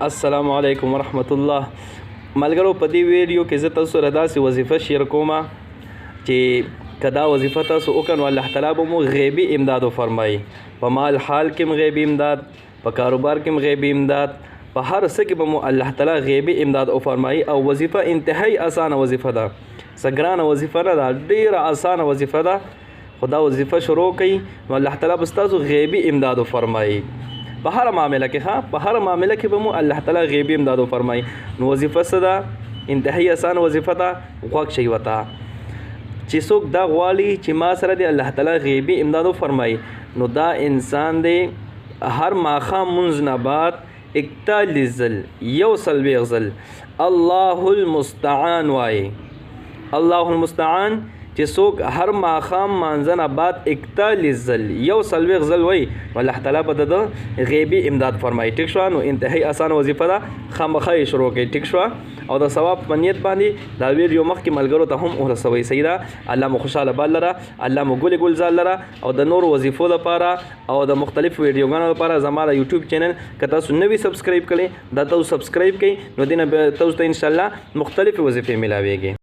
السلام علیکم ورحمت الله. ملګرو په دې ویډیو کې زه تاسو سره داسې وظیفه شیر کوم چې که دا وظیفه تاسو وکړئ نو الله تعالی به مو غیبي امداد وفرمایي. په مال حال کې هم غیبي امداد، په کاروبار کې هم غیبي امداد، په هر څه کې به مو الله تعالی غیبي امداد وفرمایي. او وظیفه انتهایی اسانه وظیفه ده، څه ګرانه وظیفه نه ده، ډېره اسانه وظیفه ده. خو دا وظیفه شروع کړئ نو الله تعالی به ستاسو غیبي امداد وفرمایي. په هر معامله کې په هر معامله کې به مو الله تعالی غیبي امداد وفرمایي. نو وظیفه څه ده؟ انتهایی اسانه وظیفه ده. غوږ شئ ورته چې څوک دا غواړي چې ما سره دی الله تعالی غیبي امداد وفرمایي، نو دا انسان دی هر ماښام مونځ نه بعد 41 ځل 140 ځل الله المستعان وایي. الله المستعان چې څوک هر ماښام مانځه نه بعد 41 ځل 140 ځل وایي نو الله تعالی به د غیبي امداد فرمایي. ټیک شوه؟ نو انتهایی اسانه وظیفه ده، خامخا یې شروع کړئ. ټیک شوه؟ او د ثواب په نیت باندې دا ویډیو مخکې ملګرو ته هم ورسوئ. صحیح ده؟ الله مو خوشحاله بال لره، الله مو ګل ګلزار لره. او د نورو وظیفو لپاره او د مختلفو ویډیوګانو لپاره زما د یوټیوب چینل که تاسو نوي سبسکرایب کړئ دا تاسو سبسکرایب کړئ، نو دې نه به تاسو ته انشاءالله مختلفې وظیفې میلاویږي.